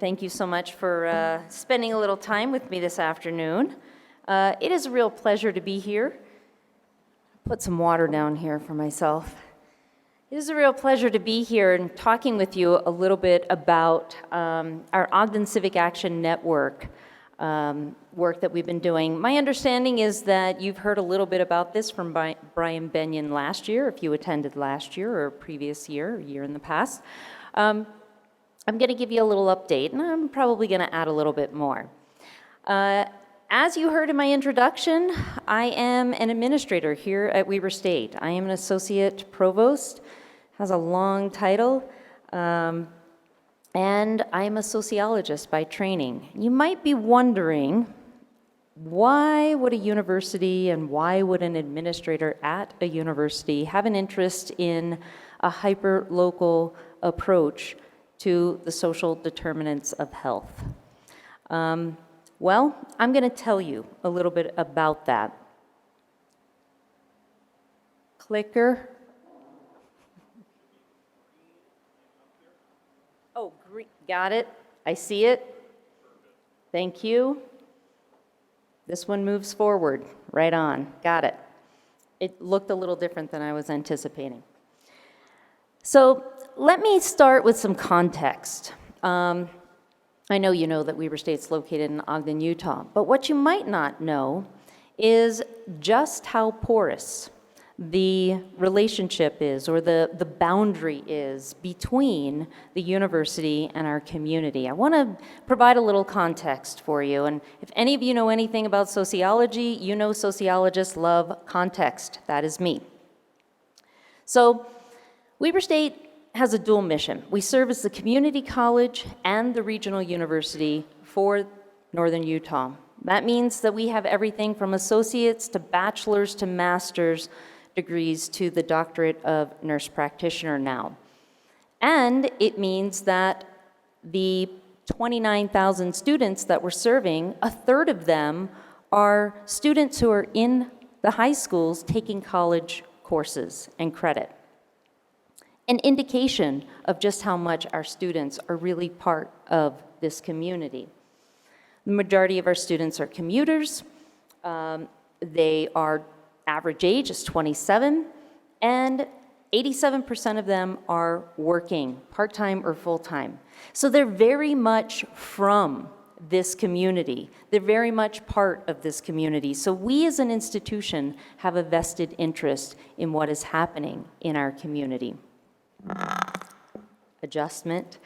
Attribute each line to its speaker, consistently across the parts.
Speaker 1: Thank you so much for spending a little time with me this afternoon. It is a real pleasure to be here. Put some water down here for myself. It is a real pleasure to be here and talking with you a little bit about our Ogden Civic Action Network work that we've been doing. My understanding is that you've heard a little bit about this from Brian Benyon last year, if you attended last year or previous year, or year in the past. I'm going to give you a little update, and I'm probably going to add a little bit more. As you heard in my introduction, I am an administrator here at Weber State. I am an associate provost, has a long title, and I'm a sociologist by training. You might be wondering, why would a university and why would an administrator at a university have an interest in a hyper-local approach to the social determinants of health? Well, I'm going to tell you a little bit about that. Clicker. Oh, got it. I see it. Thank you. This one moves forward. Right on. Got it. It looked a little different than I was anticipating. So let me start with some context. I know you know that Weber State's located in Ogden, Utah, but what you might not know is just how porous the relationship is, or the boundary is, between the university and our community. I want to provide a little context for you, and if any of you know anything about sociology, you know sociologists love context. That is me. So Weber State has a dual mission. We serve as the community college and the regional university for Northern Utah. That means that we have everything from associates to bachelor's to master's degrees to the doctorate of nurse practitioner now. And it means that the 29,000 students that we're serving, a third of them are students who are in the high schools taking college courses and credit. An indication of just how much our students are really part of this community. The majority of our students are commuters. They are average age is 27, and 87% of them are working part-time or full-time. So they're very much from this community. They're very much part of this community. So we as an institution have a vested interest in what is happening in our community. Adjustment.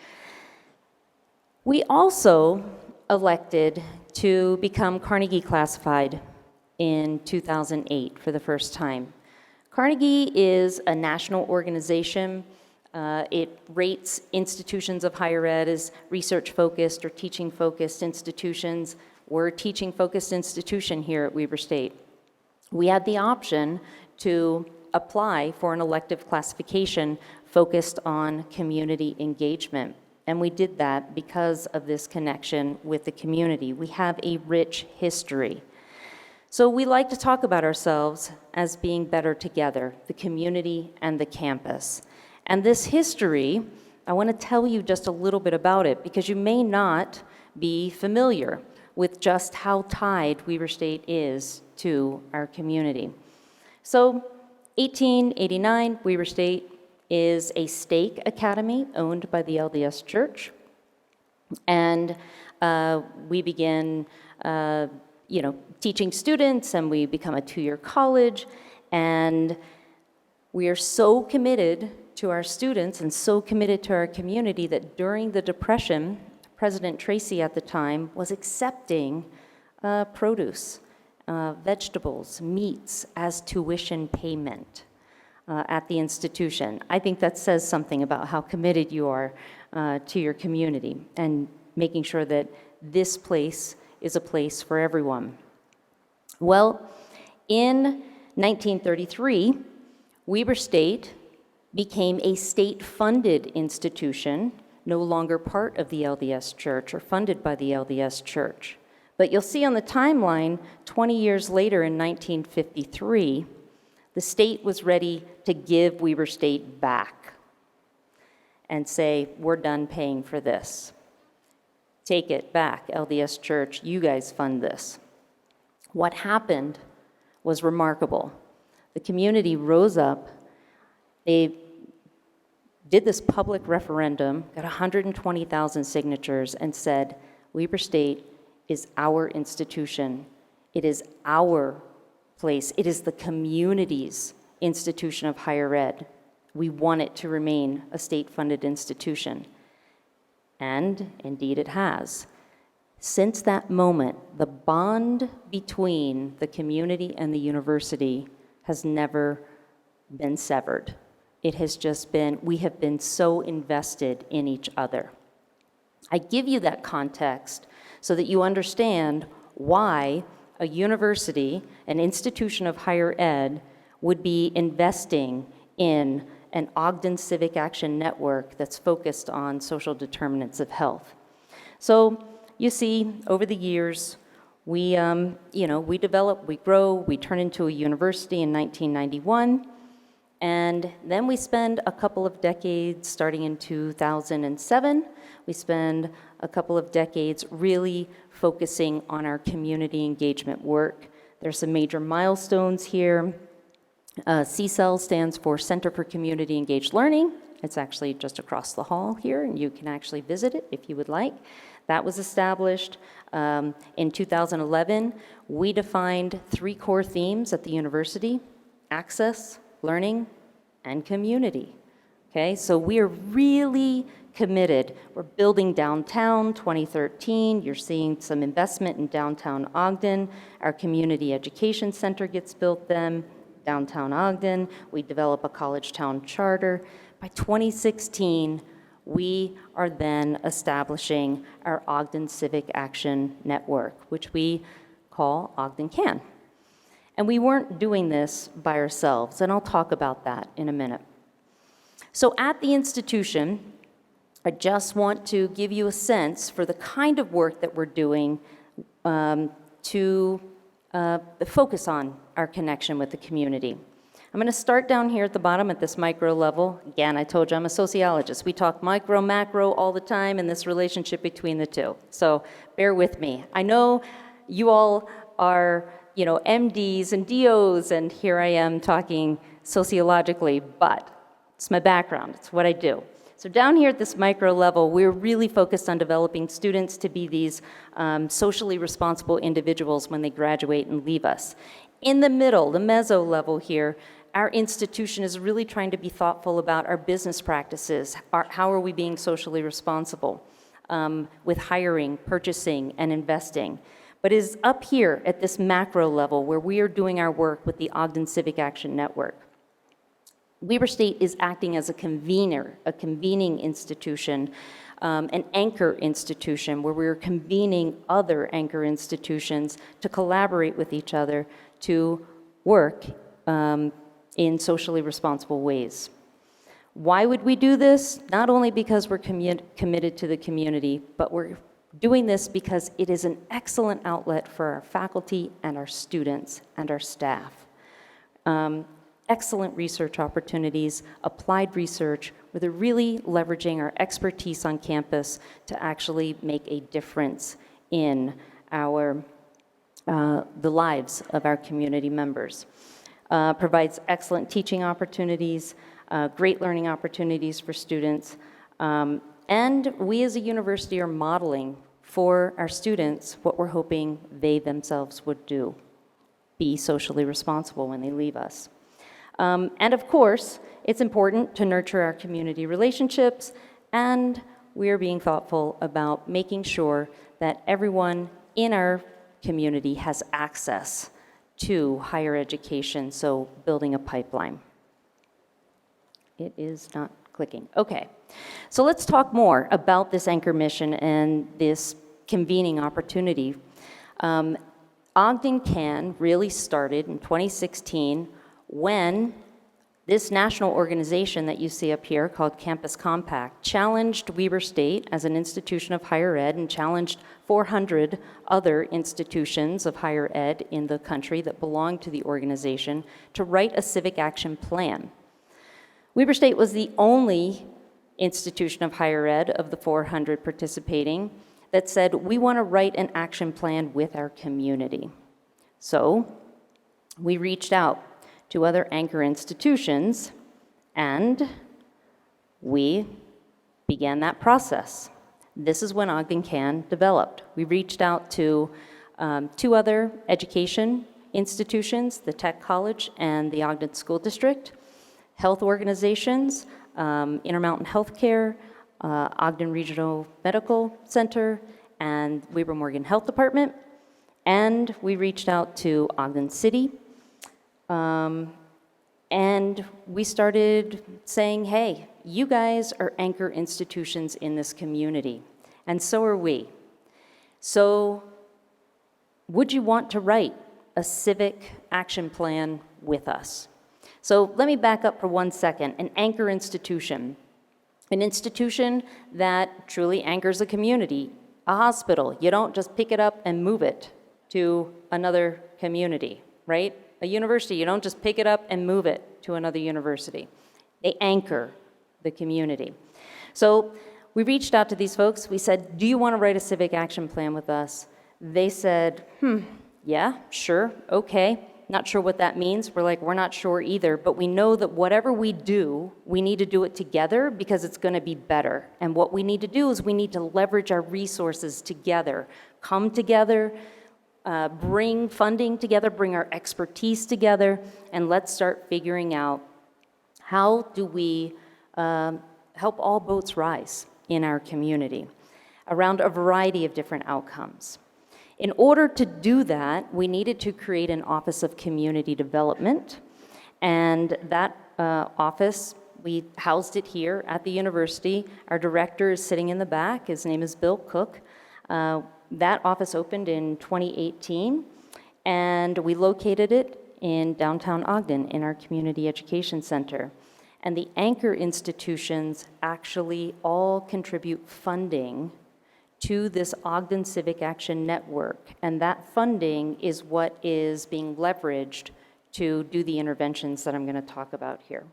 Speaker 1: We also elected to become Carnegie classified in 2008 for the first time. Carnegie is a national organization. It rates institutions of higher ed as research-focused or teaching-focused institutions. We're a teaching-focused institution here at Weber State. We had the option to apply for an elective classification focused on community engagement. And we did that because of this connection with the community. We have a rich history. So we like to talk about ourselves as being better together, the community and the campus. And this history, I want to tell you just a little bit about it because you may not be familiar with just how tied Weber State is to our community. So 1889, Weber State is a stake academy owned by the LDS Church. And we begin teaching students, and we become a two-year college. And we are so committed to our students and so committed to our community that during the Depression, President Tracy at the time was accepting produce, vegetables, meats as tuition payment at the institution. I think that says something about how committed you are to your community and making sure that this place is a place for everyone. Well, in 1933, Weber State became a state-funded institution, no longer part of the LDS Church or funded by the LDS Church. But you'll see on the timeline, 20 years later in 1953, the state was ready to give Weber State back and say, we're done paying for this. take it back, LDS Church, you guys fund this. What happened was remarkable. The community rose up, they did this public referendum, got 120,000 signatures, and said, Weber State is our institution. It is our place. It is the community's institution of higher ed. We want it to remain a state-funded institution. And indeed it has. Since that moment, the bond between the community and the university has never been severed. It has just been, we have been so invested in each other. I give you that context so that you understand why a university, an institution of higher ed, would be investing in an Ogden Civic Action Network that's focused on social determinants of health. So you see, over the years, we develop, we grow, we turn into a university in 1991, and then we spend a couple of decades, starting in 2007, we spend a couple of decades really focusing on our community engagement work. There's some major milestones here. CCEL stands for Center for Community Engaged Learning. It's actually just across the hall here, and you can actually visit it if you would like. That was established in 2011. We defined 3 core themes at the university: access, learning, and community. Okay, so we are really committed. We're building downtown 2013. You're seeing some investment in downtown Ogden. Our community education center gets built then. Downtown Ogden, we develop a college town charter. By 2016, we are then establishing our Ogden Civic Action Network, which we call Ogden Can. And we weren't doing this by ourselves, and I'll talk about that in a minute. So at the institution, I just want to give you a sense for the kind of work that we're doing to focus on our connection with the community. I'm going to start down here at the bottom at this micro level. Again, I told you I'm a sociologist. We talk micro, macro all the time and this relationship between the two. So bear with me. I know you all are, MDs and DOs, and here I am talking sociologically, but it's my background. It's what I do. So down here at this micro level, we're really focused on developing students to be these socially responsible individuals when they graduate and leave us. In the middle, the meso level here, our institution is really trying to be thoughtful about our business practices. How are we being socially responsible with hiring, purchasing, and investing? But it is up here at this macro level where we are doing our work with the Ogden Civic Action Network. Weber State is acting as a convener, a convening institution, an anchor institution where we're convening other anchor institutions to collaborate with each other to work in socially responsible ways. Why would we do this? Not only because we're committed to the community, but we're doing this because it is an excellent outlet for our faculty and our students and our staff. Excellent research opportunities, applied research, where they're really leveraging our expertise on campus to actually make a difference in the lives of our community members. Provides excellent teaching opportunities, great learning opportunities for students, and we as a university are modeling for our students what we're hoping they themselves would do, be socially responsible when they leave us. And of course, it's important to nurture our community relationships, and we are being thoughtful about making sure that everyone in our community has access to higher education, so building a pipeline. It is not clicking. Okay, so let's talk more about this anchor mission and this convening opportunity. Ogden Can really started in 2016 when this national organization that you see up here called Campus Compact challenged Weber State as an institution of higher ed and challenged 400 other institutions of higher ed in the country that belong to the organization to write a civic action plan. Weber State was the only institution of higher ed of the 400 participating that said, we want to write an action plan with our community. So we reached out to other anchor institutions, and we began that process. This is when Ogden Can developed. We reached out to 2 other education institutions, the Tech College and the Ogden School District, health organizations, Intermountain Healthcare, Ogden Regional Medical Center, and Weber Morgan Health Department. And we reached out to Ogden City. And we started saying, hey, you guys are anchor institutions in this community, and so are we. So would you want to write a civic action plan with us? So let me back up for 1 second. An anchor institution, an institution that truly anchors a community. A hospital, you don't just pick it up and move it to another community, right? A university, you don't just pick it up and move it to another university. They anchor the community. So we reached out to these folks. We said, do you want to write a civic action plan with us? They said, yeah, sure, okay. Not sure what that means. We're like, we're not sure either, but we know that whatever we do, we need to do it together because it's going to be better. And what we need to do is we need to leverage our resources together, come together, bring funding together, bring our expertise together, and let's start figuring out how do we help all boats rise in our community around a variety of different outcomes. In order to do that, we needed to create an Office of Community Development, and that office, we housed it here at the university. Our director is sitting in the back. His name is Bill Cook. That office opened in 2018, and we located it in downtown Ogden in our Community Education Center. And the anchor institutions actually all contribute funding to this Ogden Civic Action Network, and that funding is what is being leveraged to do the interventions that I'm going to talk about here.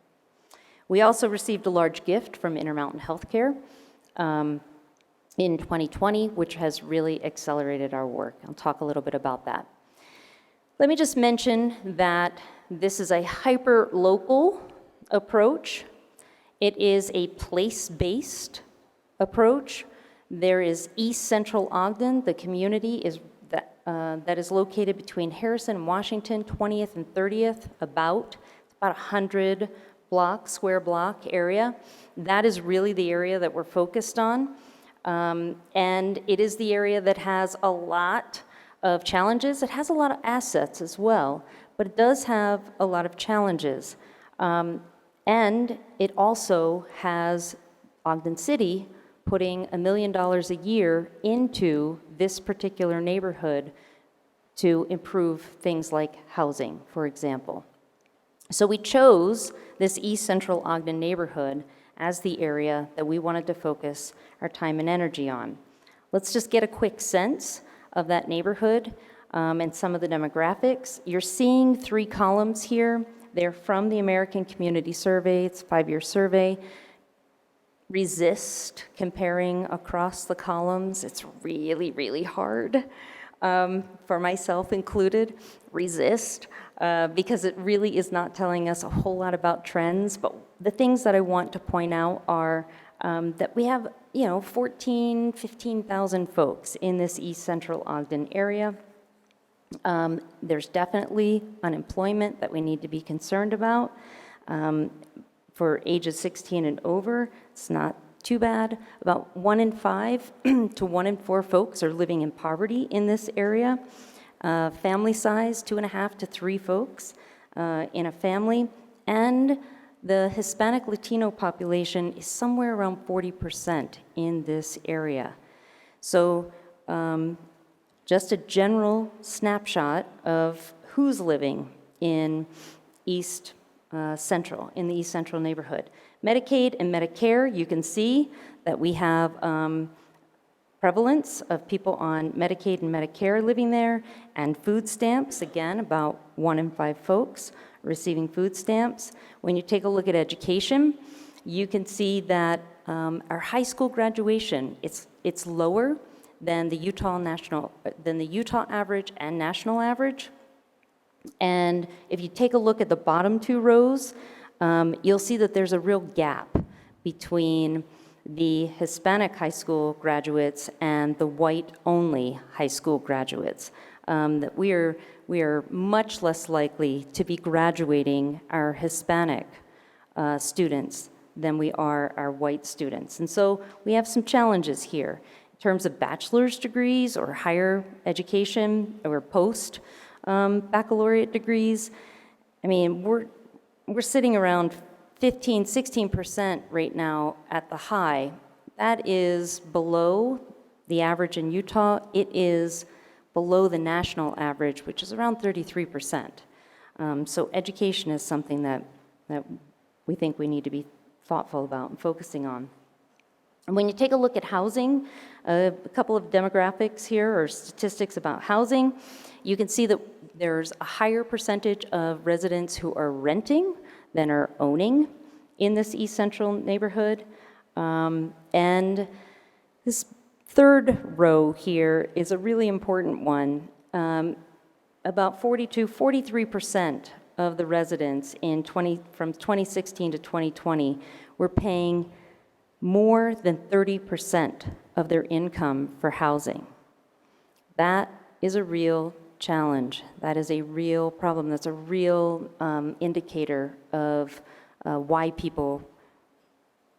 Speaker 1: We also received a large gift from Intermountain Healthcare in 2020, which has really accelerated our work. I'll talk a little bit about that. Let me just mention that this is a hyper-local approach. It is a place-based approach. There is East Central Ogden. The community is that is located between Harrison and Washington, 20th and 30th, about 100 square block area. That is really the area that we're focused on. And it is the area that has a lot of challenges. It has a lot of assets as well, but it does have a lot of challenges. And it also has Ogden City putting $1 million a year into this particular neighborhood to improve things like housing, for example. So we chose this East Central Ogden neighborhood as the area that we wanted to focus our time and energy on. Let's just get a quick sense of that neighborhood and some of the demographics. You're seeing 3 columns here. They're from the American Community Survey. It's a 5-year survey. Resist comparing across the columns. It's really, really hard, for myself included. Resist, because it really is not telling us a whole lot about trends. But the things that I want to point out are that we have, 15,000 folks in this East Central Ogden area. There's definitely unemployment that we need to be concerned about. For ages 16 and over, it's not too bad. About 1 in 5 to 1 in 4 folks are living in poverty in this area. Family size, 2.5 to 3 folks in a family. And the Hispanic Latino population is somewhere around 40% in this area. So just a general snapshot of who's living in East Central, in the East Central neighborhood. Medicaid and Medicare, you can see that we have prevalence of people on Medicaid and Medicare living there, and food stamps, again, about 1 in 5 folks receiving food stamps. When you take a look at education, you can see that our high school graduation, it's lower than the Utah average and national average. And if you take a look at the bottom two rows, you'll see that there's a real gap between the Hispanic high school graduates and the white-only high school graduates. That we are much less likely to be graduating our Hispanic students than we are our white students. And so we have some challenges here in terms of bachelor's degrees or higher education or post baccalaureate degrees. I mean, we're sitting around 15, 16% right now at the high. That is below the average in Utah. It is below the national average, which is around 33%. So education is something that we think we need to be thoughtful about and focusing on. And when you take a look at housing, a couple of demographics here or statistics about housing, you can see that there's a higher percentage of residents who are renting than are owning in this East Central neighborhood. And this third row here is a really important one. About 43% of the residents from 2016 to 2020 were paying more than 30% of their income for housing. That is a real challenge. That is a real problem. That's a real indicator of why people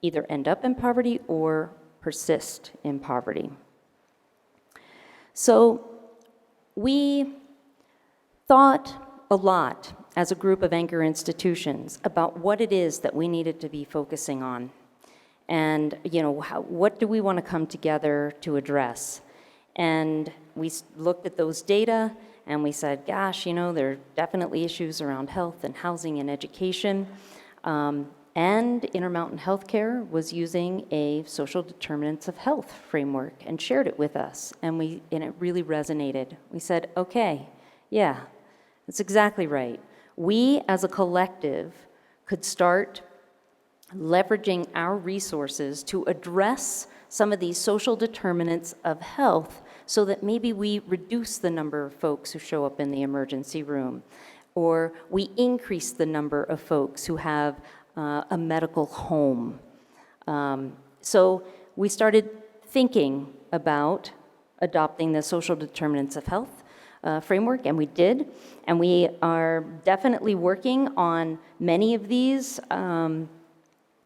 Speaker 1: either end up in poverty or persist in poverty. So we thought a lot as a group of anchor institutions about what it is that we needed to be focusing on. And, what do we want to come together to address? And we looked at those data and we said, gosh, there are definitely issues around health and housing and education. And Intermountain Healthcare was using a social determinants of health framework and shared it with us. And it really resonated. We said, okay, yeah, that's exactly right. We as a collective could start leveraging our resources to address some of these social determinants of health so that maybe we reduce the number of folks who show up in the emergency room, or we increase the number of folks who have a medical home. So we started thinking about adopting the social determinants of health framework, and we did. And we are definitely working on many of these.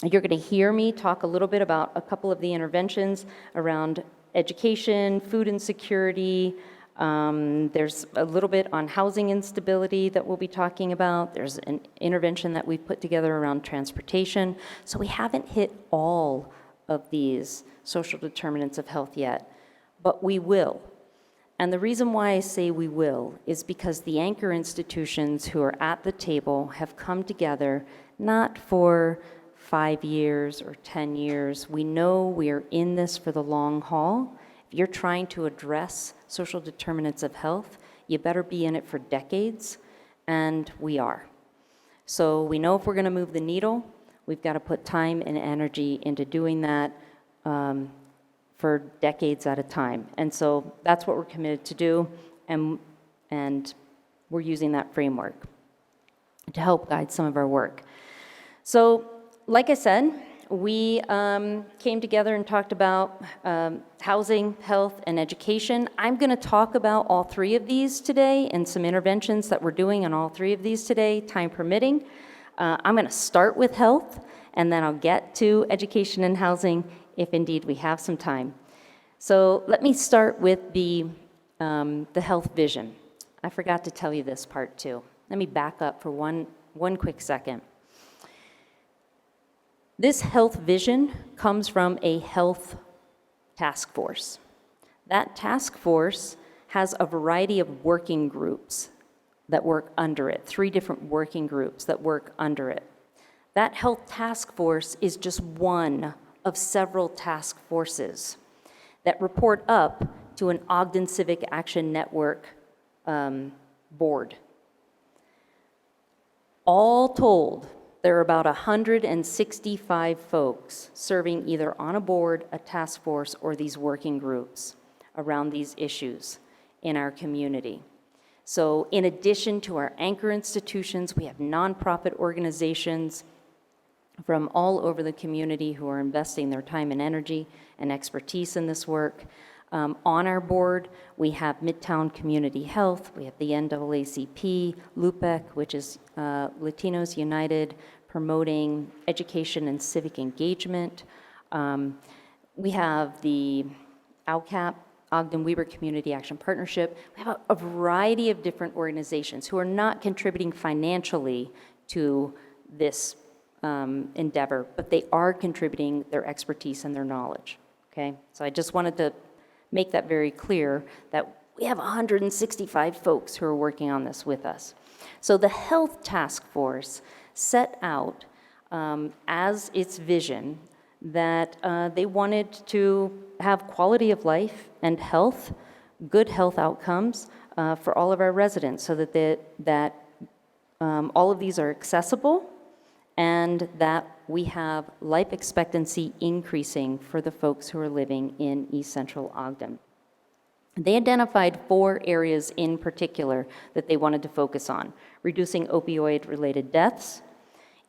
Speaker 1: You're going to hear me talk a little bit about a couple of the interventions around education, food insecurity. There's a little bit on housing instability that we'll be talking about. There's an intervention that we've put together around transportation. So we haven't hit all of these social determinants of health yet, but we will. And the reason why I say we will is because the anchor institutions who are at the table have come together not for 5 years or 10 years. We know we are in this for the long haul. If you're trying to address social determinants of health, you better be in it for decades, and we are. So we know if we're going to move the needle, we've got to put time and energy into doing that for decades at a time. And so that's what we're committed to do, and we're using that framework to help guide some of our work. So, like I said, we came together and talked about housing, health, and education. I'm going to talk about all three of these today and some interventions that we're doing on all three of these today, time permitting. I'm going to start with health, and then I'll get to education and housing if indeed we have some time. So let me start with the health vision. I forgot to tell you this part too. Let me back up for one quick second. This health vision comes from a health task force. That task force has a variety of working groups that work under it, 3 different working groups that work under it. That health task force is just one of several task forces that report up to an Ogden Civic Action Network board. All told, there are about 165 folks serving either on a board, a task force, or these working groups around these issues in our community. So in addition to our anchor institutions, we have nonprofit organizations from all over the community who are investing their time and energy and expertise in this work. On our board, we have Midtown Community Health, we have the NAACP, LUPEC, which is Latinos United, promoting education and civic engagement. We have the OWCAP, Ogden Weber Community Action Partnership. We have a variety of different organizations who are not contributing financially to this endeavor, but they are contributing their expertise and their knowledge, okay? So I just wanted to make that very clear that we have 165 folks who are working on this with us. So the Health Task Force set out as its vision that they wanted to have quality of life and health, good health outcomes for all of our residents so that all of these are accessible and that we have life expectancy increasing for the folks who are living in East Central Ogden. They identified 4 areas in particular that they wanted to focus on: reducing opioid-related deaths,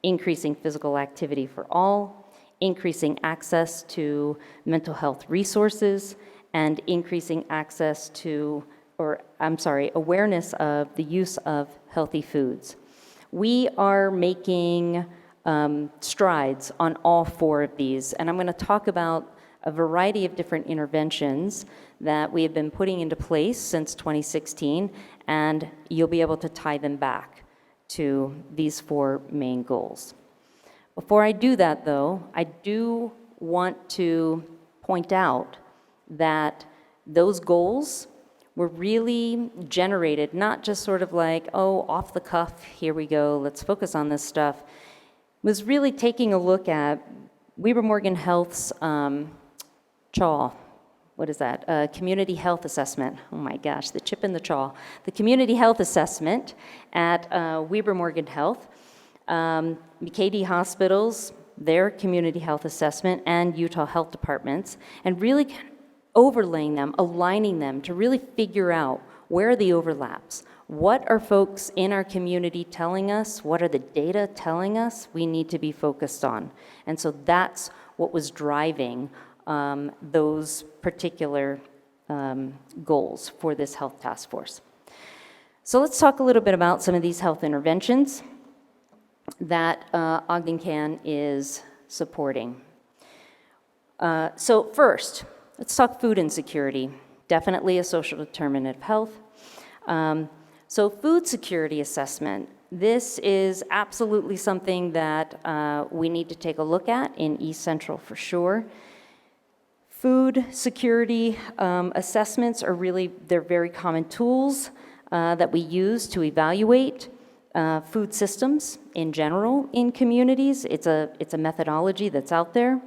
Speaker 1: increasing physical activity for all, increasing access to mental health resources, and increasing access to, awareness of the use of healthy foods. We are making strides on all 4 of these, and I'm going to talk about a variety of different interventions that we have been putting into place since 2016, and you'll be able to tie them back to these 4 main goals. Before I do that, though, I do want to point out that those goals were really generated, not just sort of like, oh, off the cuff, here we go, let's focus on this stuff. It was really taking a look at Weber Morgan Health's CHAW. What is that? Community Health Assessment. Oh my gosh, the chip in the CHAW. The Community Health Assessment at Weber Morgan Health, McKay Hospitals, their Community Health Assessment, and Utah Health Departments, and really overlaying them, aligning them to really figure out where are the overlaps. What are folks in our community telling us? What are the data telling us we need to be focused on? And so that's what was driving those particular goals for this health task force. So let's talk a little bit about some of these health interventions that Ogden Can is supporting. So first, let's talk food insecurity. Definitely a social determinant of health. So food security assessment. This is absolutely something that we need to take a look at in East Central for sure. Food security assessments are really, they're very common tools that we use to evaluate food systems in general in communities. It's a methodology that's out there.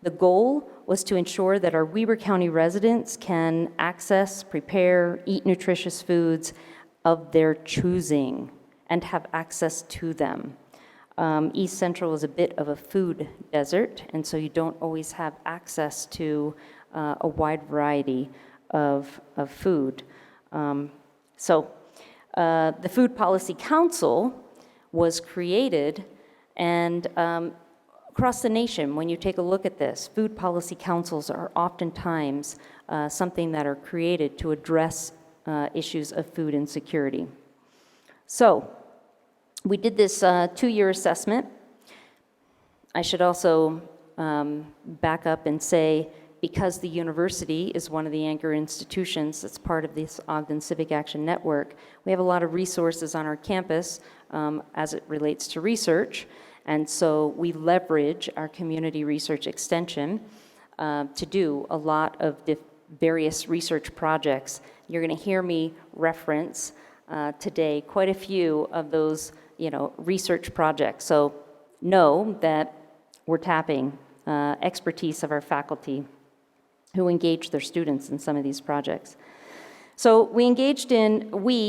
Speaker 1: The goal was to ensure that our Weber County residents can access, prepare, eat nutritious foods of their choosing and have access to them. East Central is a bit of a food desert, and so you don't always have access to a wide variety of food. So the Food Policy Council was created, and across the nation, when you take a look at this, food policy councils are oftentimes something that are created to address issues of food insecurity. So we did this 2-year assessment. I should also back up and say, because the university is one of the anchor institutions that's part of this Ogden Civic Action Network, we have a lot of resources on our campus as it relates to research. And so we leverage our community research extension to do a lot of various research projects. You're going to hear me reference today quite a few of those, research projects. So know that we're tapping expertise of our faculty who engage their students in some of these projects. So we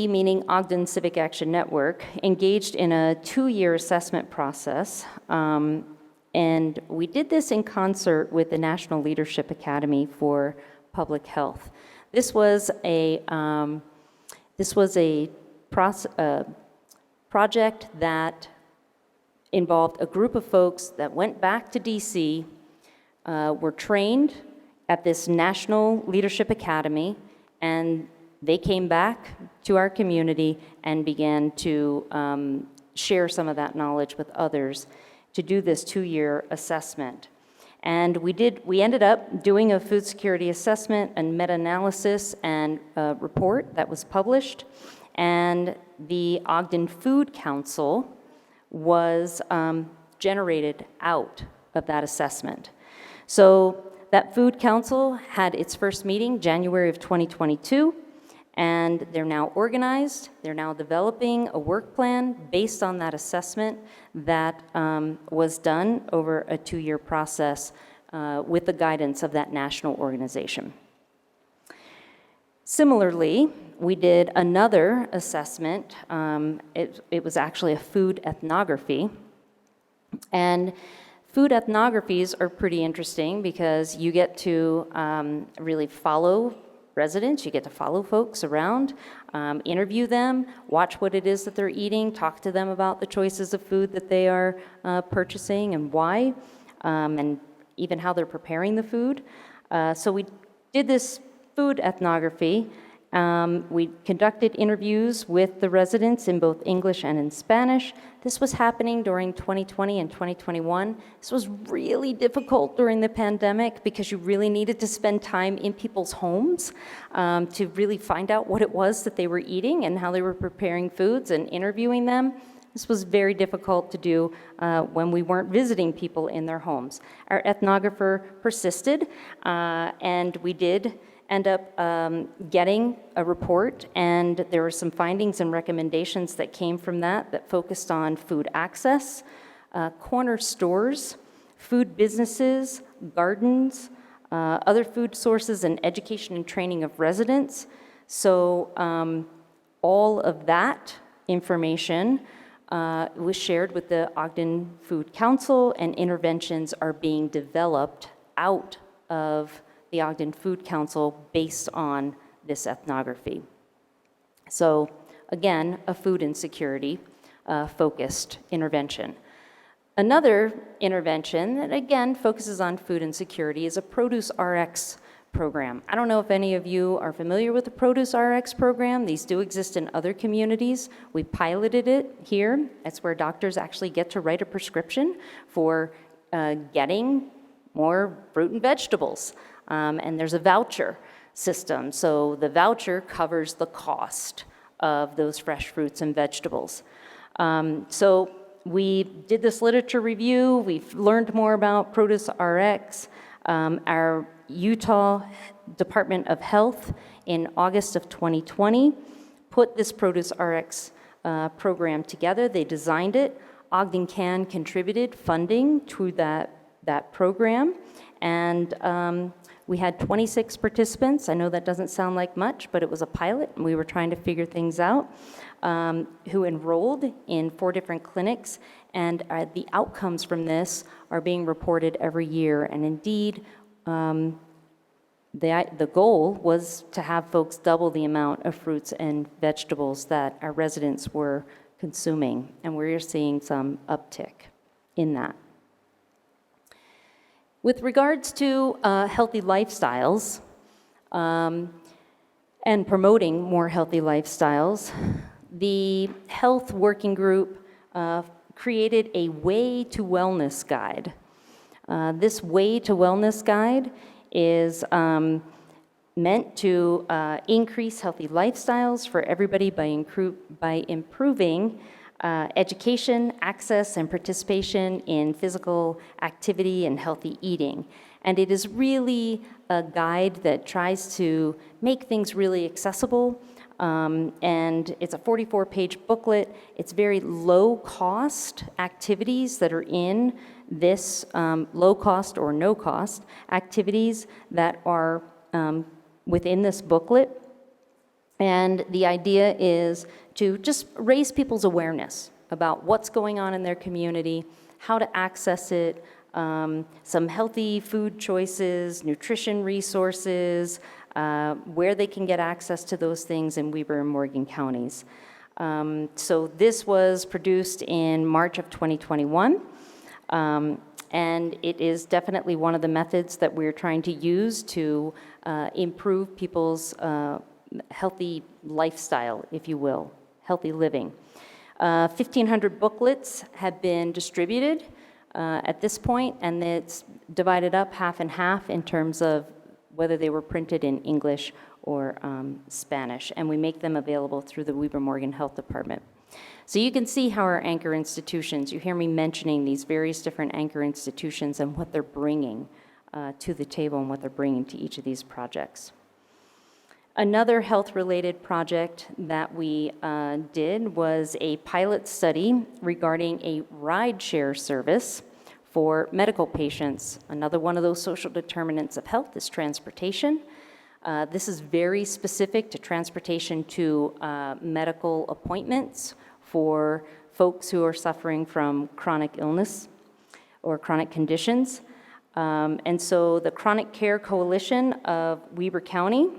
Speaker 1: meaning Ogden Civic Action Network, engaged in a 2-year assessment process. And we did this in concert with the National Leadership Academy for Public Health. This was a project that involved a group of folks that went back to DC, were trained at this National Leadership Academy, and they came back to our community and began to share some of that knowledge with others to do this 2-year assessment. And we ended up doing a food security assessment and meta-analysis and a report that was published, and the Ogden Food Council was generated out of that assessment. So that Food Council had its first meeting January of 2022, and they're now organized. They're now developing a work plan based on that assessment that was done over a 2-year process with the guidance of that national organization. Similarly, we did another assessment. It was actually a food ethnography. And food ethnographies are pretty interesting because you get to really follow residents, you get to follow folks around, interview them, watch what it is that they're eating, talk to them about the choices of food that they are purchasing and why, and even how they're preparing the food. So we did this food ethnography. We conducted interviews with the residents in both English and in Spanish. This was happening during 2020 and 2021. This was really difficult during the pandemic because you really needed to spend time in people's homes to really find out what it was that they were eating and how they were preparing foods and interviewing them. This was very difficult to do when we weren't visiting people in their homes. Our ethnographer persisted, and we did end up getting a report, and there were some findings and recommendations that came from that focused on food access, corner stores, food businesses, gardens, other food sources, and education and training of residents. So all of that information was shared with the Ogden Food Council, and interventions are being developed out of the Ogden Food Council based on this ethnography. So again, a food insecurity focused intervention. Another intervention that again focuses on food insecurity is a Produce RX program. I don't know if any of you are familiar with the Produce RX program. These do exist in other communities. We piloted it here. That's where doctors actually get to write a prescription for getting more fruit and vegetables. And there's a voucher system. So the voucher covers the cost of those fresh fruits and vegetables. So we did this literature review. We've learned more about Produce RX. Our Utah Department of Health in August of 2020 put this Produce RX program together. They designed it. Ogden Can contributed funding to that program. And we had 26 participants. I know that doesn't sound like much, but it was a pilot, and we were trying to figure things out, who enrolled in 4 different clinics, and the outcomes from this are being reported every year. And indeed, the goal was to have folks double the amount of fruits and vegetables that our residents were consuming, and we're seeing some uptick in that. With regards to healthy lifestyles and promoting more healthy lifestyles, the Health Working Group created a Way to Wellness guide. This Way to Wellness guide is meant to increase healthy lifestyles for everybody by improving education, access, and participation in physical activity and healthy eating. And it is really a guide that tries to make things really accessible. And it's a 44-page booklet. It's very low-cost activities that are in this low-cost or no-cost activities that are within this booklet. And the idea is to just raise people's awareness about what's going on in their community, how to access it, some healthy food choices, nutrition resources, where they can get access to those things in Weber and Morgan counties. So this was produced in March of 2021, and it is definitely one of the methods that we're trying to use to improve people's healthy lifestyle, if you will, healthy living. 1,500 booklets have been distributed at this point, and it's divided up half and half in terms of whether they were printed in English or Spanish, and we make them available through the Weber Morgan Health Department. So you can see how our anchor institutions, you hear me mentioning these various different anchor institutions and what they're bringing to the table and what they're bringing to each of these projects. Another health-related project that we did was a pilot study regarding a ride-share service for medical patients. Another one of those social determinants of health is transportation. This is very specific to transportation to medical appointments for folks who are suffering from chronic illness or chronic conditions. And so the Chronic Care Coalition of Weber County,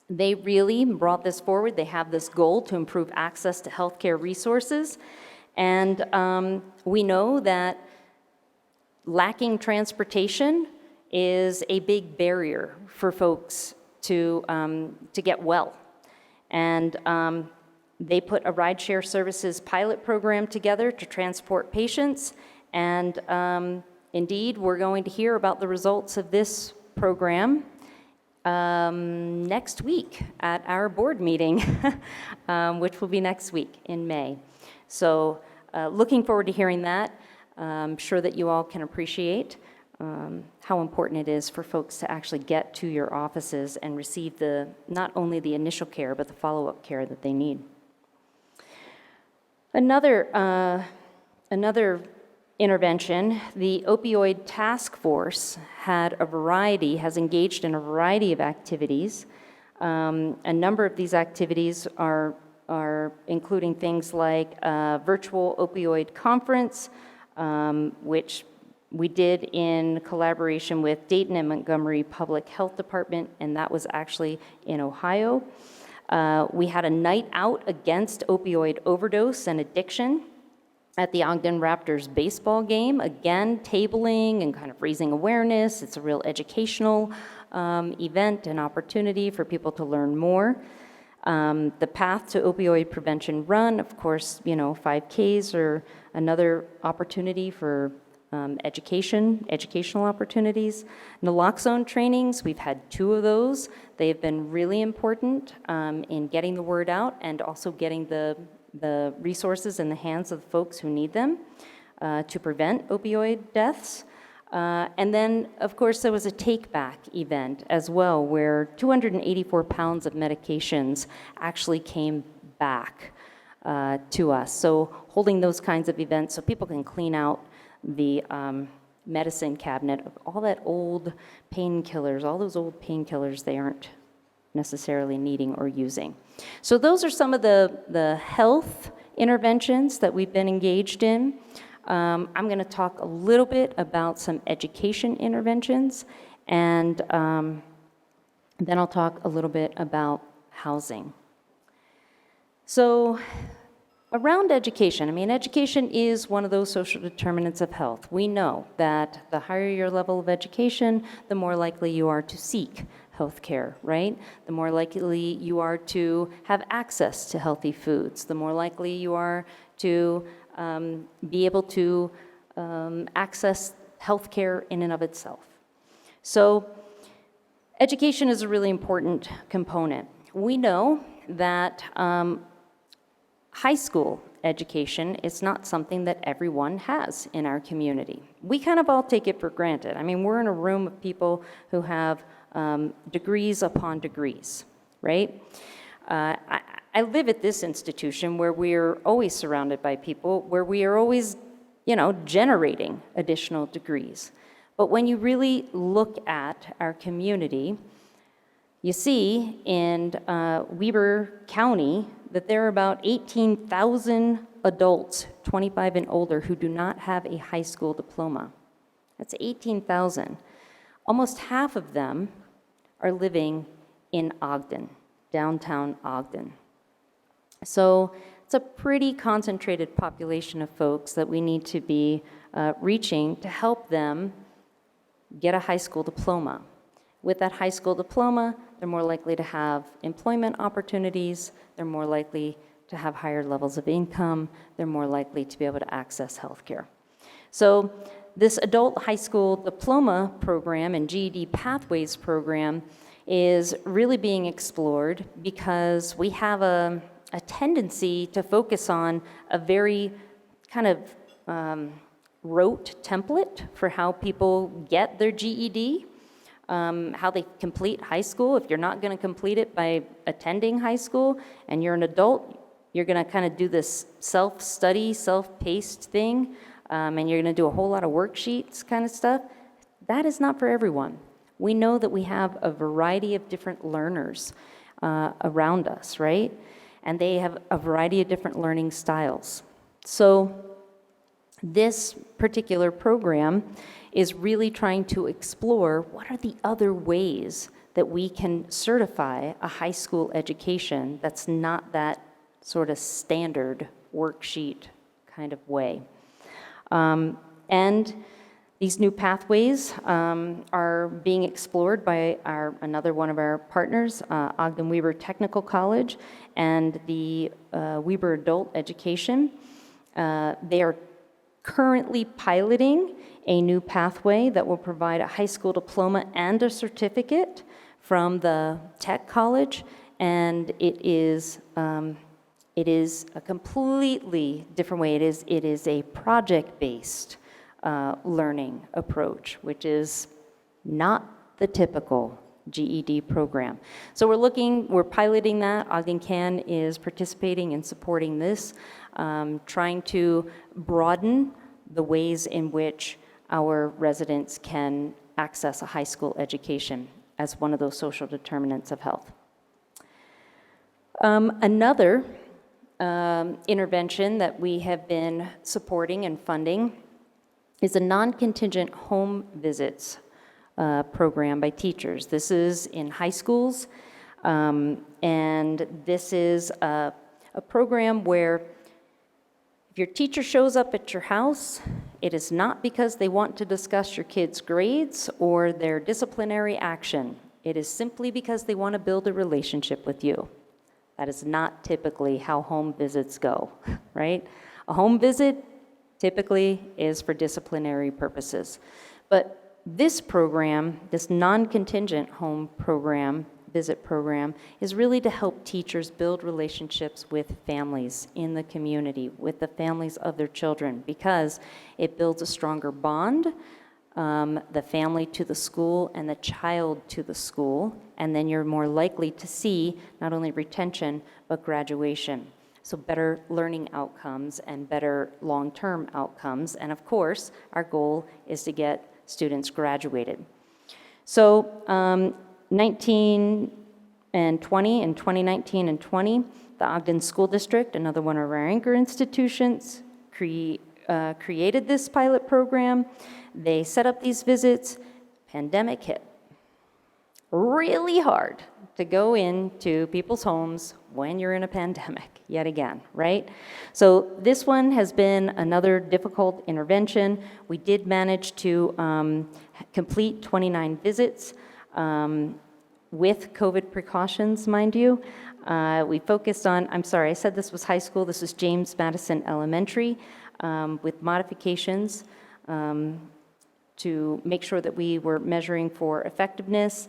Speaker 1: they really brought this forward. They have this goal to improve access to healthcare resources. And we know that lacking transportation is a big barrier for folks to get well. And they put a rideshare services pilot program together to transport patients. And indeed, we're going to hear about the results of this program next week at our board meeting, which will be next week in May. So looking forward to hearing that. I'm sure that you all can appreciate how important it is for folks to actually get to your offices and receive not only the initial care, but the follow-up care that they need. Another intervention, the opioid task force has engaged in a variety of activities. A number of these activities are including things like a virtual opioid conference, which we did in collaboration with Dayton and Montgomery Public Health Department, and that was actually in Ohio. We had a night out against opioid overdose and addiction at the Ogden Raptors baseball game. Again, tabling and kind of raising awareness. It's a real educational event and opportunity for people to learn more. The Path to Opioid Prevention Run, of course, 5Ks are another opportunity for educational opportunities. Naloxone trainings, we've had 2 of those. They have been really important in getting the word out and also getting the resources in the hands of the folks who need them to prevent opioid deaths. And then, of course, there was a take-back event as well, where 284 pounds of medications actually came back to us. So holding those kinds of events so people can clean out the medicine cabinet of all that old painkillers, all those old painkillers they aren't necessarily needing or using. So those are some of the health interventions that we've been engaged in. I'm going to talk a little bit about some education interventions, and then I'll talk a little bit about housing. So around education, education is one of those social determinants of health. We know that the higher your level of education, the more likely you are to seek health care, right? The more likely you are to have access to healthy foods, the more likely you are to be able to access health care in and of itself. So education is a really important component. We know that high school education is not something that everyone has in our community. We kind of all take it for granted. We're in a room of people who have degrees upon degrees, right? I live at this institution where we're always surrounded by people, where we are always, generating additional degrees. But when you really look at our community, you see in Weber County that there are about 18,000 adults, 25 and older, who do not have a high school diploma. That's 18,000. Almost half of them are living in Ogden, downtown Ogden. So it's a pretty concentrated population of folks that we need to be reaching to help them get a high school diploma. With that high school diploma, they're more likely to have employment opportunities, they're more likely to have higher levels of income, they're more likely to be able to access healthcare. So this adult high school diploma program and GED Pathways program is really being explored because we have a tendency to focus on a very kind of rote template for how people get their GED, how they complete high school. If you're not going to complete it by attending high school and you're an adult, you're going to kind of do this self-study, self-paced thing, and you're going to do a whole lot of worksheets kind of stuff. That is not for everyone. We know that we have a variety of different learners around us, right? And they have a variety of different learning styles. So this particular program is really trying to explore what are the other ways that we can certify a high school education that's not that sort of standard worksheet kind of way. And these new pathways are being explored by another one of our partners, Ogden Weber Technical College and the Weber Adult Education. They are currently piloting a new pathway that will provide a high school diploma and a certificate from the tech college, and it is a completely different way. It is a project-based learning approach, which is not the typical GED program. So we're piloting that. Ogden Can is participating and supporting this, trying to broaden the ways in which our residents can access a high school education as one of those social determinants of health. Another intervention that we have been supporting and funding is a non-contingent home visits program by teachers. This is in high schools, and this is a program where if your teacher shows up at your house, it is not because they want to discuss your kids' grades or their disciplinary action. It is simply because they want to build a relationship with you. That is not typically how home visits go, right? A home visit typically is for disciplinary purposes. But this program, this non-contingent home program, visit program, is really to help teachers build relationships with families in the community, with the families of their children, because it builds a stronger bond, the family to the school and the child to the school, and then you're more likely to see not only retention, but graduation. So better learning outcomes and better long-term outcomes. And of course, our goal is to get students graduated. So 2019 and 20, the Ogden School District, another one of our anchor institutions, created this pilot program. They set up these visits. Pandemic hit. Really hard to go into people's homes when you're in a pandemic, yet again, right? So this one has been another difficult intervention. We did manage to complete 29 visits with COVID precautions, mind you. We focused on, I'm sorry, I said this was high school. This is James Madison Elementary with modifications to make sure that we were measuring for effectiveness,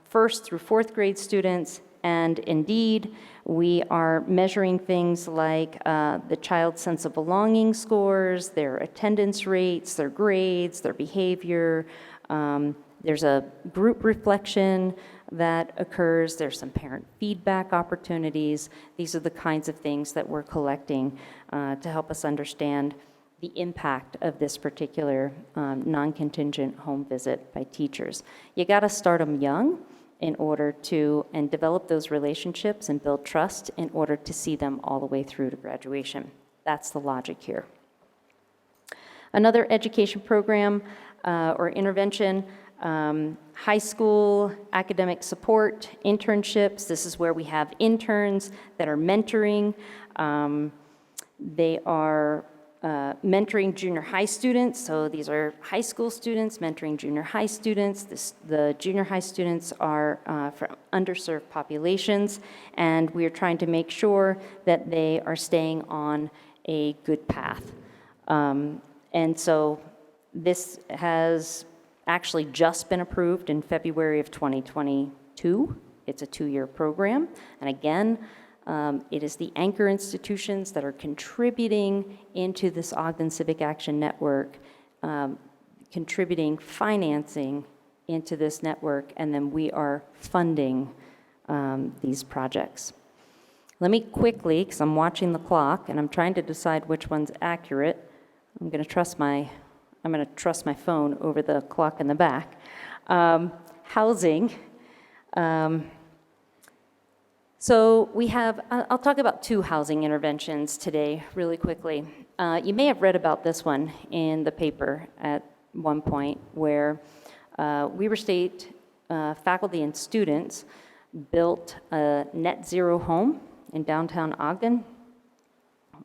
Speaker 1: first through fourth grade students, and indeed, we are measuring things like the child's sense of belonging scores, their attendance rates, their grades, their behavior. There's a group reflection that occurs. There's some parent feedback opportunities. These are the kinds of things that we're collecting to help us understand the impact of this particular non-contingent home visit by teachers. You got to start them young in order to, and develop those relationships and build trust in order to see them all the way through to graduation. That's the logic here. Another education program or intervention High school academic support, internships. This is where we have interns that are mentoring. They are mentoring junior high students. So these are high school students mentoring junior high students. The junior high students are from underserved populations, and we are trying to make sure that they are staying on a good path. And so this has actually just been approved in February of 2022. It's a 2-year program. And again, it is the anchor institutions that are contributing into this Ogden Civic Action Network, contributing financing into this network, and then we are funding these projects. Let me quickly, because I'm watching the clock and I'm trying to decide which one's accurate, I'm going to trust my phone over the clock in the back. Housing. So we have, I'll talk about 2 housing interventions today really quickly. You may have read about this one in the paper at one point where Weber State faculty and students built a net zero home in downtown Ogden.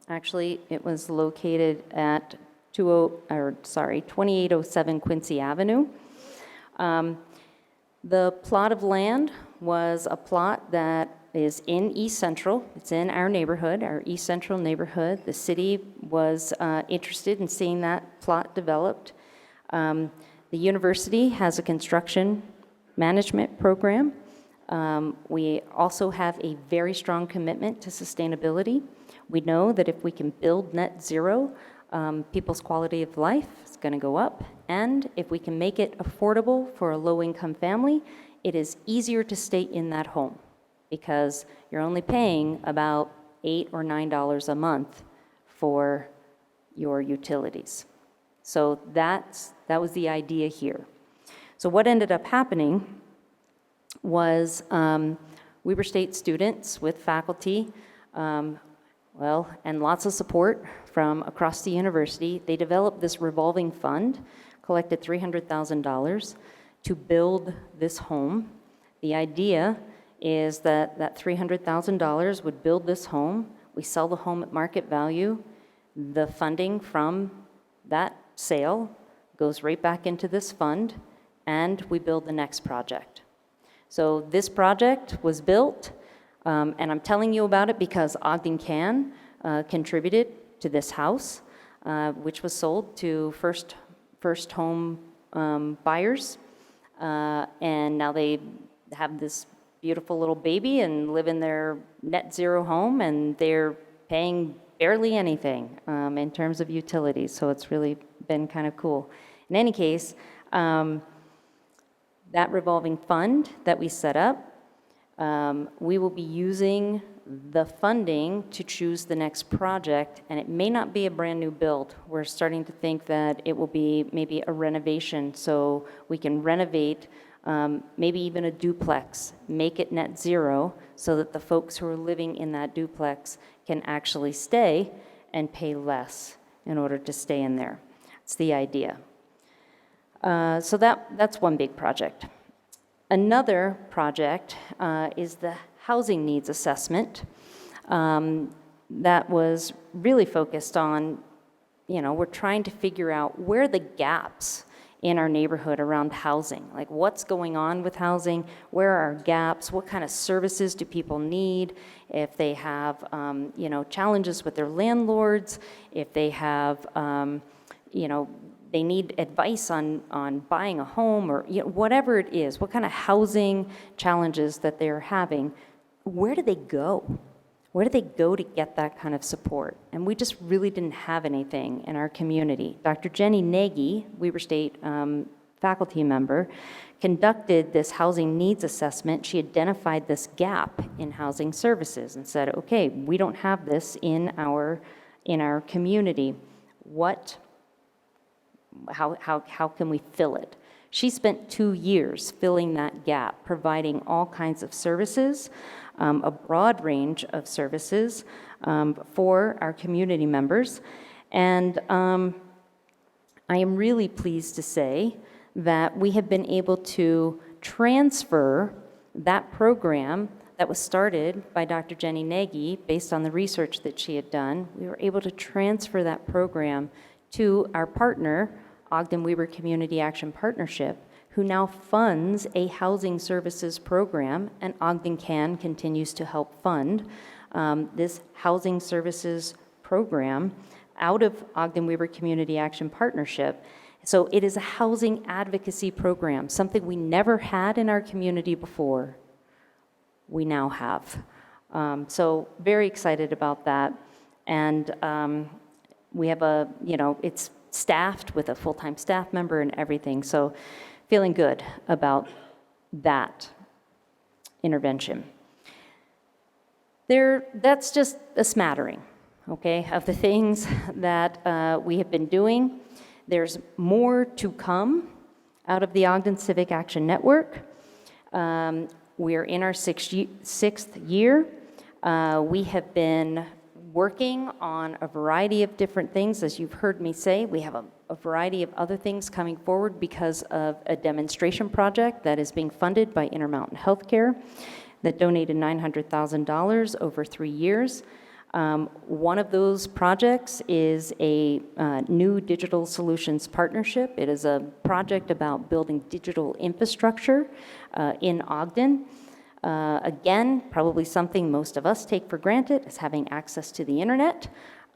Speaker 1: Actually, it was located at 2807 Quincy Avenue. The plot of land was a plot that is in East Central. It's in our neighborhood, our East Central neighborhood. The city was interested in seeing that plot developed. The university has a construction management program. We also have a very strong commitment to sustainability. We know that if we can build net zero, people's quality of life is going to go up. And if we can make it affordable for a low-income family, it is easier to stay in that home because you're only paying about $8 or $9 a month for your utilities. So that was the idea here. So what ended up happening was Weber State students with faculty, and lots of support from across the university, they developed this revolving fund, collected $300,000 to build this home. The idea is that that $300,000 would build this home. We sell the home at market value. The funding from that sale goes right back into this fund, and we build the next project. So this project was built, and I'm telling you about it because Ogden Can contributed to this house, which was sold to first home buyers, and now they have this beautiful little baby and live in their net zero home, and they're paying barely anything in terms of utilities, so it's really been kind of cool. In any case, that revolving fund that we set up, we will be using the funding to choose the next project, and it may not be a brand new build. We're starting to think that it will be maybe a renovation, so we can renovate maybe even a duplex, make it net zero so that the folks who are living in that duplex can actually stay and pay less in order to stay in there. That's the idea. So that's one big project. Another project is the housing needs assessment that was really focused on, we're trying to figure out where the gaps in our neighborhood around housing, like what's going on with housing, where are gaps, what kind of services do people need, if they have, challenges with their landlords, if they have, they need advice on buying a home or whatever it is, what kind of housing challenges that they're having, where do they go? Where do they go to get that kind of support? And we just really didn't have anything in our community. Dr. Jenny Nagy, Weber State faculty member, conducted this housing needs assessment. She identified this gap in housing services and said, okay, we don't have this in our community. How can we fill it? She spent 2 years filling that gap, providing all kinds of services, a broad range of services for our community members. And I am really pleased to say that we have been able to transfer that program that was started by Dr. Jenny Nagy based on the research that she had done. We were able to transfer that program to our partner, Ogden Weber Community Action Partnership, who now funds a housing services program, and Ogden Can continues to help fund this housing services program out of Ogden Weber Community Action Partnership. So it is a housing advocacy program, something we never had in our community before. We now have. So very excited about that. And we have it's staffed with a full-time staff member and everything. So feeling good about that intervention. That's just a smattering, okay, of the things that we have been doing. There's more to come out of the Ogden Civic Action Network. We're in our sixth year. We have been working on a variety of different things. As you've heard me say, we have a variety of other things coming forward because of a demonstration project that is being funded by Intermountain Healthcare that donated $900,000 over 3 years. One of those projects is a new digital solutions partnership. It is a project about building digital infrastructure in Ogden. Again, probably something most of us take for granted is having access to the internet.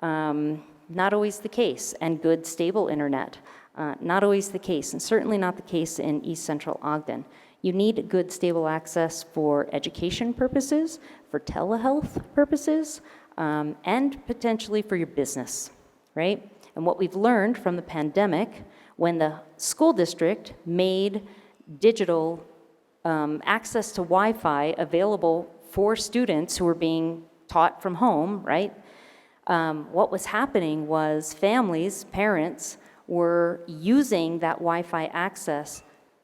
Speaker 1: Not always the case, and good, stable internet. Not always the case, and certainly not the case in East Central Ogden. You need good, stable access for education purposes, for telehealth purposes, and potentially for your business, right? And what we've learned from the pandemic, when the school district made digital access to Wi-Fi available for students who were being taught from home, right? What was happening was families, parents, were using that Wi-Fi access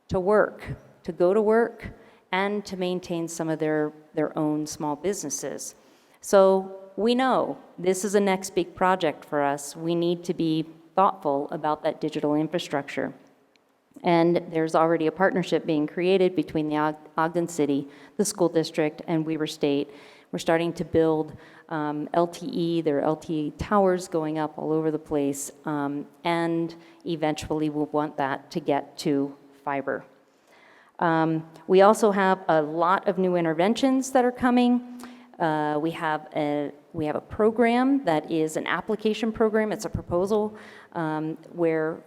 Speaker 1: to work, to go to work, and to maintain some of their own small businesses. So we know this is a next big project for us. We need to be thoughtful about that digital infrastructure. And there's already a partnership being created between the Ogden City, the school district, and Weber State. We're starting to build LTE. There are LTE towers going up all over the place, and eventually we'll want that to get to fiber. We also have a lot of new interventions that are coming. We have a program that is an application program. It's a proposal where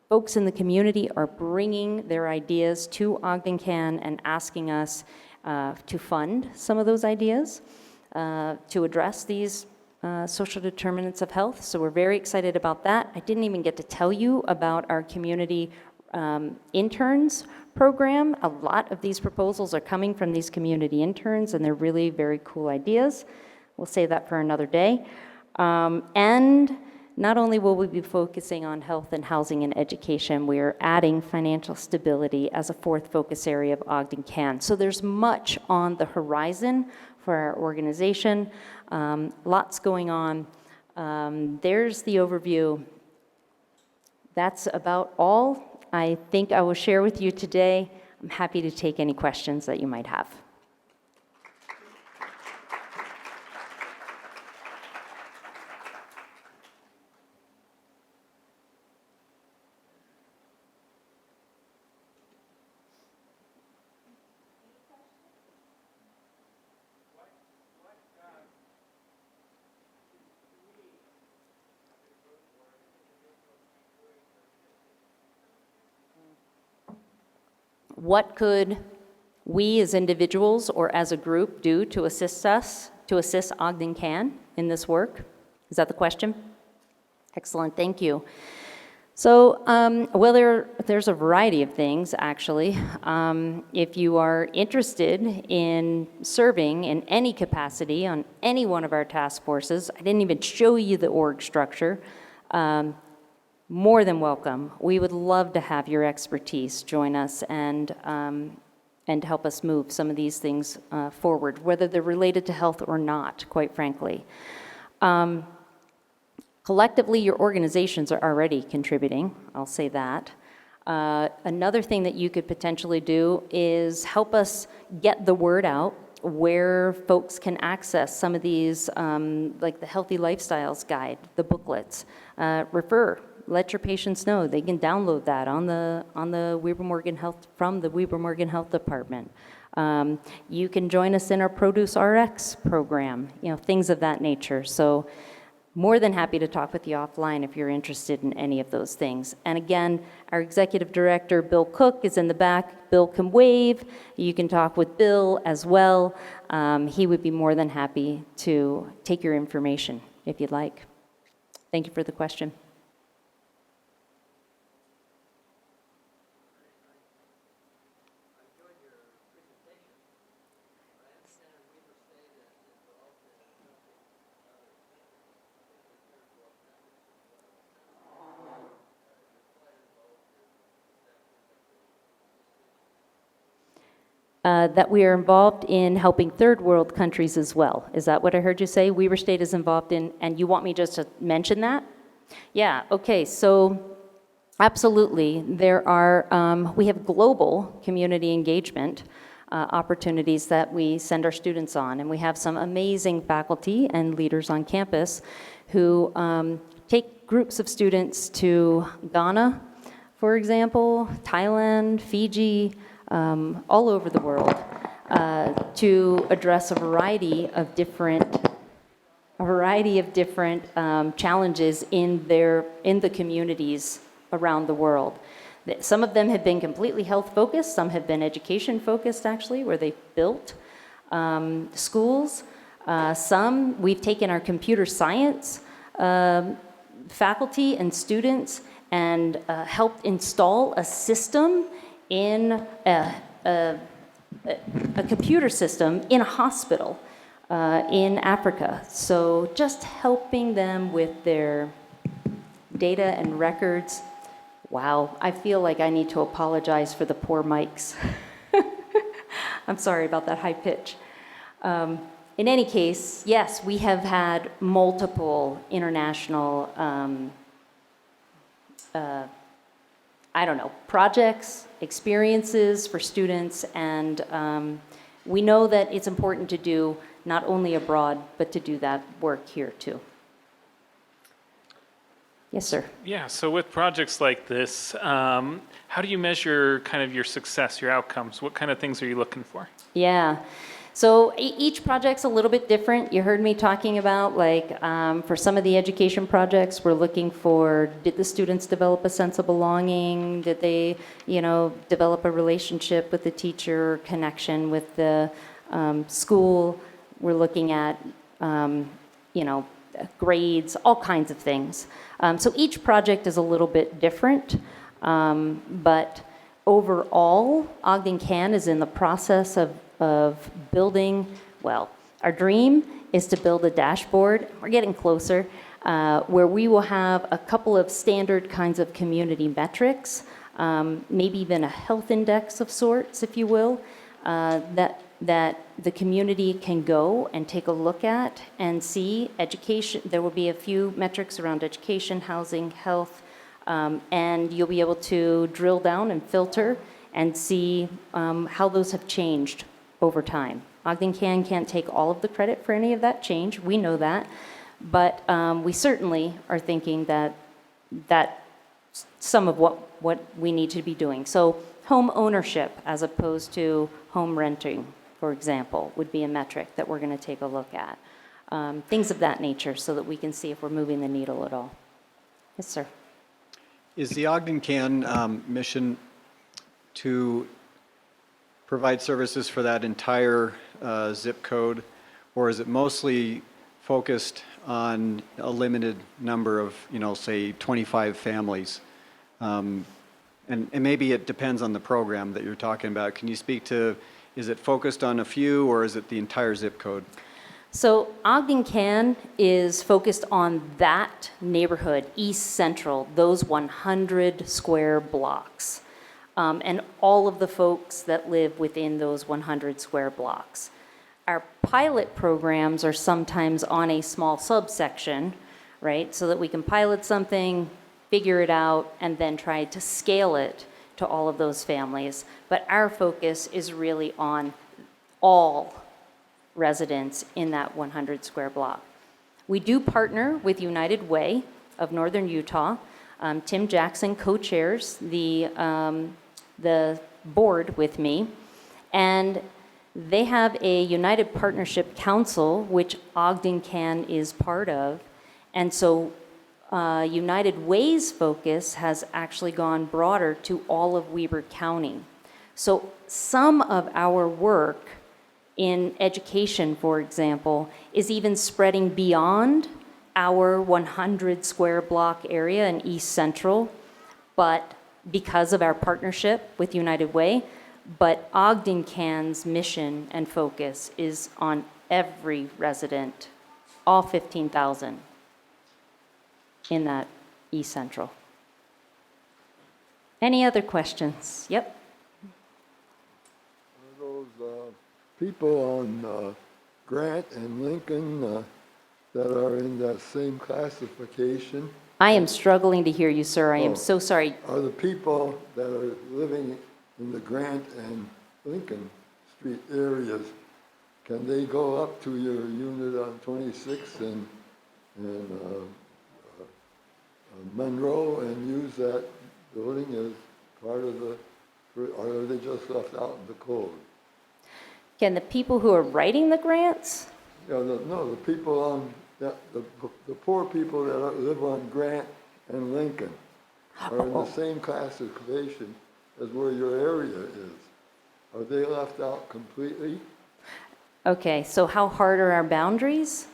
Speaker 1: folks in the community are bringing their ideas to Ogden Can and asking us to fund some of those ideas to address these social determinants of health. So we're very excited about that. I didn't even get to tell you about our community interns program. A lot of these proposals are coming from these community interns, and they're really very cool ideas. We'll save that for another day. And not only will we be focusing on health and housing and education, we are adding financial stability as a fourth focus area of Ogden Can. So there's much on the horizon for our organization, lots going on. There's the overview. That's about all I think I will share with you today. I'm happy to take any questions that you might have. What could we as individuals or as a group do to assist Ogden Can in this work? Is that the question? Excellent, thank you. So, well, there's a variety of things, actually. If you are interested in serving in any capacity on any one of our task forces, I didn't even show you the org structure, more than welcome. We would love to have your expertise join us and help us move some of these things forward, whether they're related to health or not, quite frankly. Collectively, your organizations are already contributing, I'll say that. Another thing that you could potentially do is help us get the word out where folks can access some of these, like the Healthy Lifestyles Guide, the booklets. Let your patients know they can download that on the Weber Morgan Health, from the Weber Morgan Health Department. You can join us in our Produce RX program, things of that nature. So more than happy to talk with you offline if you're interested in any of those things. And again, our executive director, Bill Cook, is in the back. Bill can wave. You can talk with Bill as well. He would be more than happy to take your information if you'd like. Thank you for the question. That we are involved in helping third world countries as well. Is that what I heard you say? Weber State is involved in, and you want me just to mention that? Yeah, okay, so absolutely. There are, we have global community engagement opportunities that we send our students on, and we have some amazing faculty and leaders on campus who take groups of students to Ghana, for example, Thailand, Fiji, all over the world to address a variety of different challenges in the communities around the world. Some of them have been completely health focused, some have been education focused actually, where they've built schools. Some we've taken our computer science faculty and students and helped install a system in a computer system in a hospital in Africa. So just helping them with their data and records. Wow, I feel like I need to apologize for the poor mics. I'm sorry about that high pitch. In any case, yes, we have had multiple international projects, experiences for students, and we know that it's important to do not only abroad, but to do that work here too. Yes, sir. Yeah, so with projects like this, how do you measure kind of your success, your outcomes? What kind of things are you looking for? Yeah. So each project's a little bit different. You heard me talking about, like, for some of the education projects, we're looking for, did the students develop a sense of belonging? Did they, develop a relationship with the teacher, connection with the school? We're looking at, grades, all kinds of things. So each project is a little bit different, but overall, Ogden Can is in the process of building, our dream is to build a dashboard, we're getting closer, where we will have a couple of standard kinds of community metrics, maybe even a health index of sorts, if you will, that the community can go and take a look at and see. Education, there will be a few metrics around education, housing, health, and you'll be able to drill down and filter and see how those have changed over time. Ogden can't take all of the credit for any of that change, we know that, but we certainly are thinking that some of what we need to be doing. So home ownership as opposed to home renting, for example, would be a metric that we're going to take a look at. Things of that nature so that we can see if we're moving the needle at all. Yes, sir.
Speaker 2: Is the Ogden Can mission to provide services for that entire zip code, or is it mostly focused on a limited number of, say 25 families? And maybe it depends on the program that you're talking about. Can you speak to, is it focused on a few, or is it the entire zip code?
Speaker 1: So Ogden Can is focused on that neighborhood, East Central, those 100 square blocks, and all of the folks that live within those 100 square blocks. Our pilot programs are sometimes on a small subsection, right, so that we can pilot something, figure it out, and then try to scale it to all of those families, but our focus is really on all residents in that 100 square block. We do partner with United Way of Northern Utah. Tim Jackson co-chairs the board with me, and they have a United Partnership Council, which Ogden Can is part of, and so United Way's focus has actually gone broader to all of Weber County. So some of our work in education, for example, is even spreading beyond our 100 square block area in East Central, but because of our partnership with United Way, but Ogden Can's mission and focus is on every resident, all 15,000 in that East Central. Any other questions? Yep.
Speaker 3: Those people on Grant and Lincoln that are in that same classification.
Speaker 1: I am struggling to hear you, sir. I am so sorry.
Speaker 3: Are the people that are living in the Grant and Lincoln Street areas, can they go up to your unit on 26 and Monroe and use that building as part of the, or are they just left out in the code?
Speaker 1: Can the people who are writing the grants?
Speaker 3: Yeah, no, the people on, the poor people that live on Grant and Lincoln are in the same classification as where your area is. Are they left out completely?
Speaker 1: Okay, so how hard are our boundaries?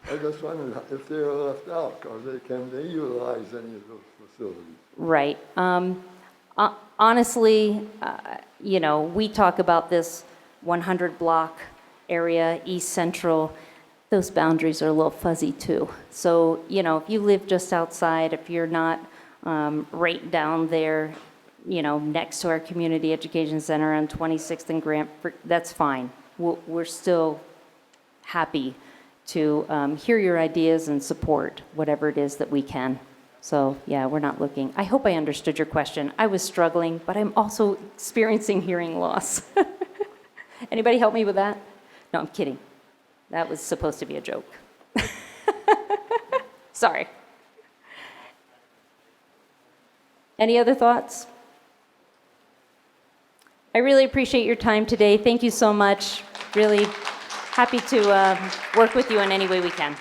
Speaker 3: I just wondered if they're left out, can they utilize any of those facilities?
Speaker 1: Right. Honestly, you know, we talk about this 100 block area, East Central. Those boundaries are a little fuzzy too. So, you know, if you live just outside, if you're not right down there, you know, next to our community education center on 26th and Grant, that's fine. We're still happy to hear your ideas and support whatever it is that we can. So yeah, we're not looking. I hope I understood your question. I was struggling, but I'm also experiencing hearing loss. Anybody help me with that? No, I'm kidding. That was supposed to be a joke. Sorry. Any other thoughts? I really appreciate your time today. Thank you so much. Really happy to work with you in any way we can.